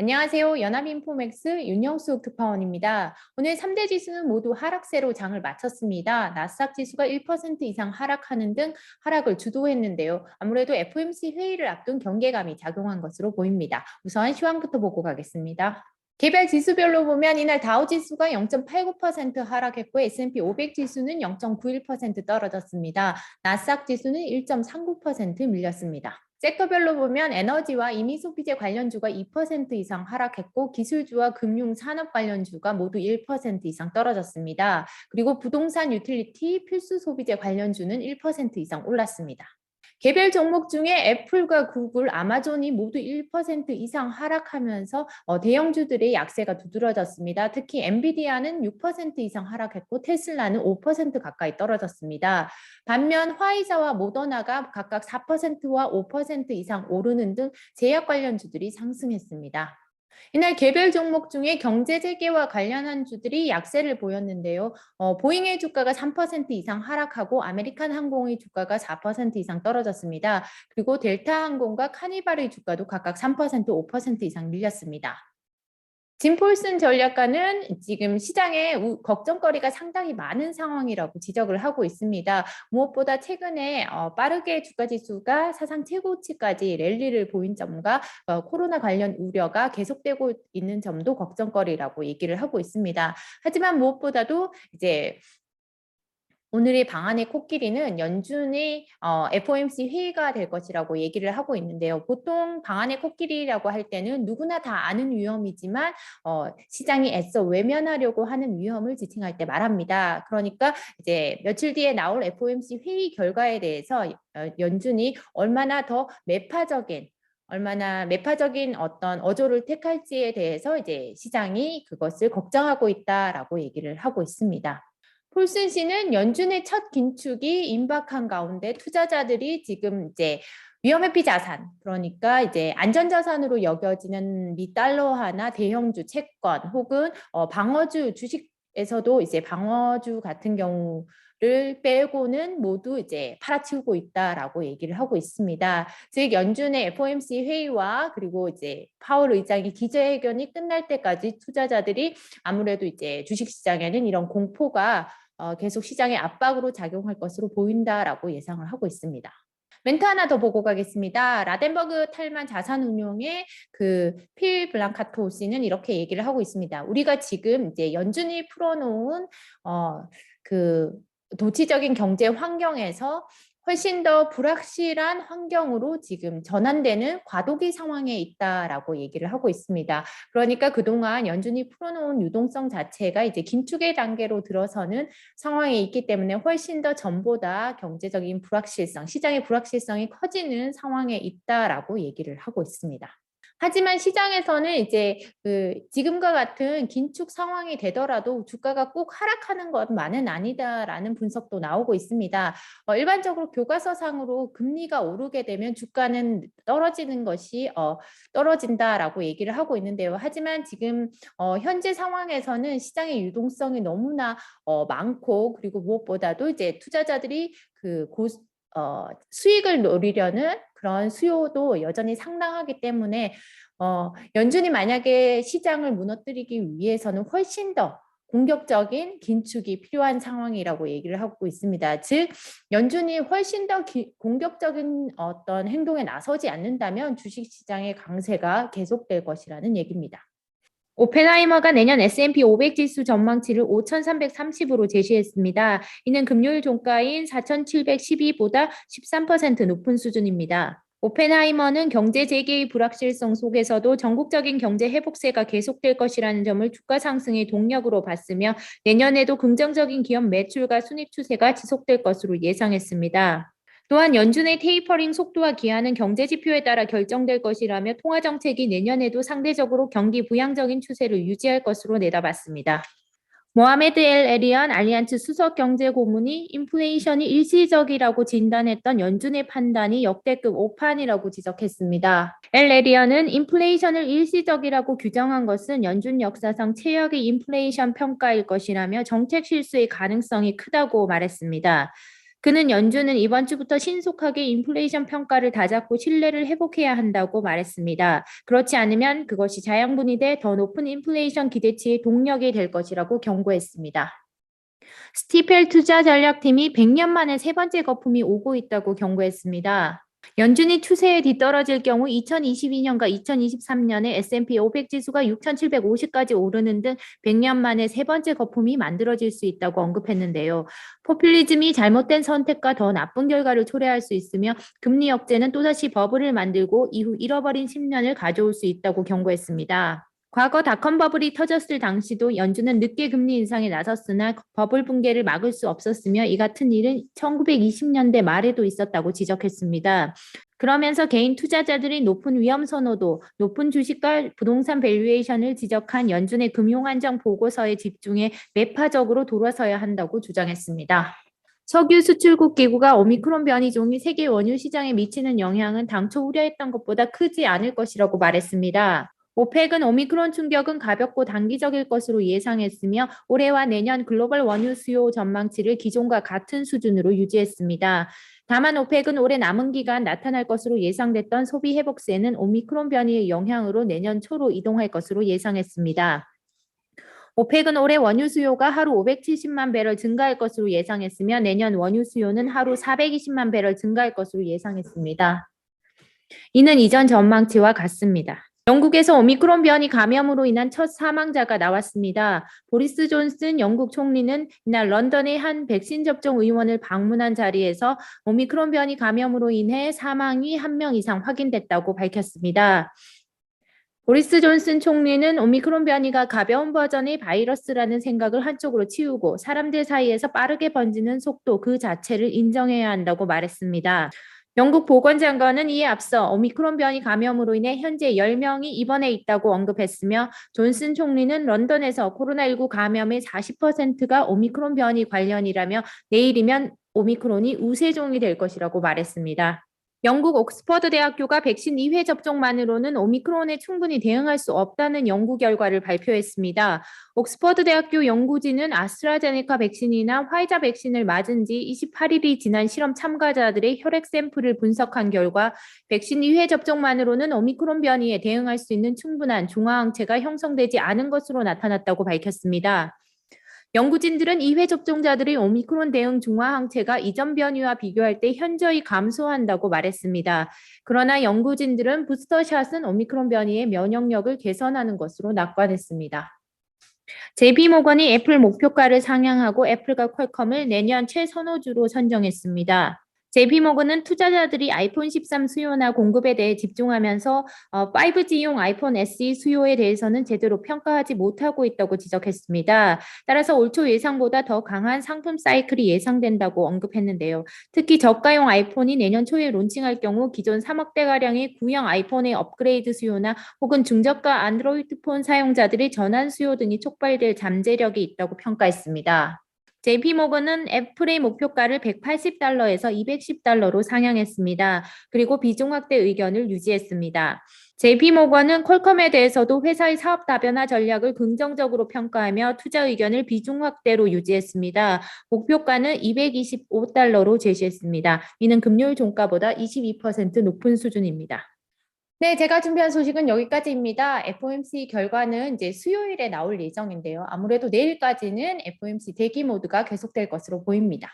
안녕하세요. 연합인포맥스 윤영수 특파원입니다. 오늘 3대 지수는 모두 하락세로 장을 마쳤습니다. 나스닥 지수가 1% 이상 하락하는 등 하락을 주도했는데요. 아무래도 FOMC 회의를 앞둔 경계감이 작용한 것으로 보입니다. 우선 시황부터 보고 가겠습니다. 개별 지수별로 보면 이날 다우 지수가 0.89% 하락했고 S&P 500 지수는 0.91% 떨어졌습니다. 나스닥 지수는 1.39% 밀렸습니다. 섹터별로 보면 에너지와 임의소비재 관련주가 2% 이상 하락했고 기술주와 금융 산업 관련주가 모두 1% 이상 떨어졌습니다. 그리고 부동산 유틸리티 필수 소비재 관련주는 1% 이상 올랐습니다. 개별 종목 중에 애플과 구글, 아마존이 모두 1% 이상 하락하면서 대형주들의 약세가 두드러졌습니다. 특히 엔비디아는 6% 이상 하락했고 테슬라는 5% 가까이 떨어졌습니다. 반면 화이자와 모더나가 각각 4%와 5% 이상 오르는 등 제약 관련주들이 상승했습니다. 이날 개별 종목 중에 경제 재개와 관련한 주들이 약세를 보였는데요. 보잉의 주가가 3% 이상 하락하고 아메리칸 항공의 주가가 4% 이상 떨어졌습니다. 그리고 델타 항공과 카니발의 주가도 각각 3%, 5% 이상 밀렸습니다. 짐 폴슨 전략가는 지금 시장에 걱정거리가 상당히 많은 상황이라고 지적을 하고 있습니다. 무엇보다 최근에 빠르게 주가지수가 사상 최고치까지 랠리를 보인 점과 코로나 관련 우려가 계속되고 있는 점도 걱정거리라고 얘기를 하고 있습니다. 하지만 무엇보다도 이제 오늘의 방안의 코끼리는 연준의 FOMC 회의가 될 것이라고 얘기를 하고 있는데요. 보통 방안의 코끼리라고 할 때는 누구나 다 아는 위험이지만 시장이 애써 외면하려고 하는 위험을 지칭할 때 말합니다. 그러니까 이제 며칠 뒤에 나올 FOMC 회의 결과에 대해서 연준이 얼마나 매파적인 어떤 어조를 택할지에 대해서 이제 시장이 그것을 걱정하고 있다라고 얘기를 하고 있습니다. 폴슨 씨는 연준의 첫 긴축이 임박한 가운데 투자자들이 지금 이제 위험회피 자산, 그러니까 이제 안전자산으로 여겨지는 미 달러화나 대형주, 채권 혹은 방어주 주식에서도 이제 방어주 같은 경우를 빼고는 모두 이제 팔아치우고 있다라고 얘기를 하고 있습니다. 즉 연준의 FOMC 회의와 그리고 이제 파월 의장이 기자회견이 끝날 때까지 투자자들이 아무래도 이제 주식시장에는 이런 공포가 계속 시장의 압박으로 작용할 것으로 보인다라고 예상을 하고 있습니다. 멘트 하나 더 보고 가겠습니다. 라덴버그 탈만 자산운용의 필 블랑카토 씨는 이렇게 얘기를 하고 있습니다. 우리가 지금 이제 연준이 풀어놓은 도치적인 경제 환경에서 훨씬 더 불확실한 환경으로 지금 전환되는 과도기 상황에 있다라고 얘기를 하고 있습니다. 그러니까 그동안 연준이 풀어놓은 유동성 자체가 이제 긴축의 단계로 들어서는 상황에 있기 때문에 훨씬 더 전보다 경제적인 불확실성, 시장의 불확실성이 커지는 상황에 있다라고 얘기를 하고 있습니다. 하지만 시장에서는 이제 지금과 같은 긴축 상황이 되더라도 주가가 꼭 하락하는 것만은 아니다라는 분석도 나오고 있습니다. 일반적으로 교과서상으로 금리가 오르게 되면 주가는 떨어지는 것이 떨어진다라고 얘기를 하고 있는데요. 하지만 지금 현재 상황에서는 시장의 유동성이 너무나 많고 그리고 무엇보다도 이제 투자자들이 수익을 노리려는 그런 수요도 여전히 상당하기 때문에 연준이 만약에 시장을 무너뜨리기 위해서는 훨씬 더 공격적인 긴축이 필요한 상황이라고 얘기를 하고 있습니다. 즉 연준이 훨씬 더 공격적인 어떤 행동에 나서지 않는다면 주식시장의 강세가 계속될 것이라는 얘기입니다. 오펜하이머가 내년 S&P 500 지수 전망치를 5,330으로 제시했습니다. 이는 금요일 종가인 4,712보다 13% 높은 수준입니다. 오펜하이머는 경제 재개의 불확실성 속에서도 전국적인 경제 회복세가 계속될 것이라는 점을 주가 상승의 동력으로 봤으며 내년에도 긍정적인 기업 매출과 순이익 추세가 지속될 것으로 예상했습니다. 또한 연준의 테이퍼링 속도와 기한은 경제 지표에 따라 결정될 것이라며 통화 정책이 내년에도 상대적으로 경기 부양적인 추세를 유지할 것으로 내다봤습니다. 모하메드 엘 에리안 알리안츠 수석 경제 고문이 인플레이션이 일시적이라고 진단했던 연준의 판단이 역대급 오판이라고 지적했습니다. 엘 에리안은 인플레이션을 일시적이라고 규정한 것은 연준 역사상 최악의 인플레이션 평가일 것이라며 정책 실수의 가능성이 크다고 말했습니다. 그는 연준은 이번 주부터 신속하게 인플레이션 평가를 다잡고 신뢰를 회복해야 한다고 말했습니다. 그렇지 않으면 그것이 자양분이 돼 더 높은 인플레이션 기대치의 동력이 될 것이라고 경고했습니다. 스티펠 투자전략팀이 100년 만에 세 번째 거품이 오고 있다고 경고했습니다. 연준이 추세에 뒤떨어질 경우 2022년과 2023년에 S&P 500 지수가 6,750까지 오르는 등 100년 만에 세 번째 거품이 만들어질 수 있다고 언급했는데요. 포퓰리즘이 잘못된 선택과 더 나쁜 결과를 초래할 수 있으며 금리 억제는 또다시 버블을 만들고 이후 잃어버린 10년을 가져올 수 있다고 경고했습니다. 과거 닷컴 버블이 터졌을 당시도 연준은 늦게 금리 인상에 나섰으나 버블 붕괴를 막을 수 없었으며 이 같은 일은 1920년대 말에도 있었다고 지적했습니다. 그러면서 개인 투자자들이 높은 위험 선호도, 높은 주식과 부동산 밸류에이션을 지적한 연준의 금융안정 보고서에 집중해 매파적으로 돌아서야 한다고 주장했습니다. 석유 수출국 기구가 오미크론 변이종이 세계 원유 시장에 미치는 영향은 당초 우려했던 것보다 크지 않을 것이라고 말했습니다. 오펙은 오미크론 충격은 가볍고 단기적일 것으로 예상했으며 올해와 내년 글로벌 원유 수요 전망치를 기존과 같은 수준으로 유지했습니다. 다만 오펙은 올해 남은 기간 나타날 것으로 예상됐던 소비 회복세는 오미크론 변이의 영향으로 내년 초로 이동할 것으로 예상했습니다. 오펙은 올해 원유 수요가 하루 570만 배럴 증가할 것으로 예상했으며 내년 원유 수요는 하루 420만 배럴 증가할 것으로 예상했습니다. 이는 이전 전망치와 같습니다. 영국에서 오미크론 변이 감염으로 인한 첫 사망자가 나왔습니다. 보리스 존슨 영국 총리는 이날 런던의 한 백신 접종 의원을 방문한 자리에서 오미크론 변이 감염으로 인해 사망이 1명 이상 확인됐다고 밝혔습니다. 보리스 존슨 총리는 오미크론 변이가 가벼운 버전의 바이러스라는 생각을 한쪽으로 치우고 사람들 사이에서 빠르게 번지는 속도 그 자체를 인정해야 한다고 말했습니다. 영국 보건장관은 이에 앞서 오미크론 변이 감염으로 인해 현재 10명이 입원해 있다고 언급했으며 존슨 총리는 런던에서 코로나19 감염의 40%가 오미크론 변이 관련이라며 내일이면 오미크론이 우세종이 될 것이라고 말했습니다. 영국 옥스퍼드 대학교가 백신 2회 접종만으로는 오미크론에 충분히 대응할 수 없다는 연구 결과를 발표했습니다. 옥스퍼드 대학교 연구진은 아스트라제네카 백신이나 화이자 백신을 맞은 지 28일이 지난 실험 참가자들의 혈액 샘플을 분석한 결과 백신 2회 접종만으로는 오미크론 변이에 대응할 수 있는 충분한 중화항체가 형성되지 않은 것으로 나타났다고 밝혔습니다. 연구진들은 2회 접종자들의 오미크론 대응 중화항체가 이전 변이와 비교할 때 현저히 감소한다고 말했습니다. 그러나 연구진들은 부스터샷은 오미크론 변이의 면역력을 개선하는 것으로 낙관했습니다. JP모건이 애플 목표가를 상향하고 애플과 퀄컴을 내년 최선호주로 선정했습니다. JP모건은 투자자들이 아이폰 13 수요나 공급에 대해 집중하면서 5G용 아이폰 SE 수요에 대해서는 제대로 평가하지 못하고 있다고 지적했습니다. 따라서 올 초 예상보다 더 강한 상품 사이클이 예상된다고 언급했는데요. 특히 저가용 아이폰이 내년 초에 론칭할 경우 기존 3억대가량의 구형 아이폰의 업그레이드 수요나 혹은 중저가 안드로이드 폰 사용자들의 전환 수요 등이 촉발될 잠재력이 있다고 평가했습니다. JP모건은 애플의 목표가를 180달러에서 210달러로 상향했습니다. 그리고 비중 확대 의견을 유지했습니다. JP모건은 퀄컴에 대해서도 회사의 사업 다변화 전략을 긍정적으로 평가하며 투자 의견을 비중 확대로 유지했습니다. 목표가는 225달러로 제시했습니다. 이는 금요일 종가보다 22% 높은 수준입니다. 네, 제가 준비한 소식은 여기까지입니다. FOMC 결과는 이제 수요일에 나올 예정인데요. 아무래도 내일까지는 FOMC 대기 모드가 계속될 것으로 보입니다.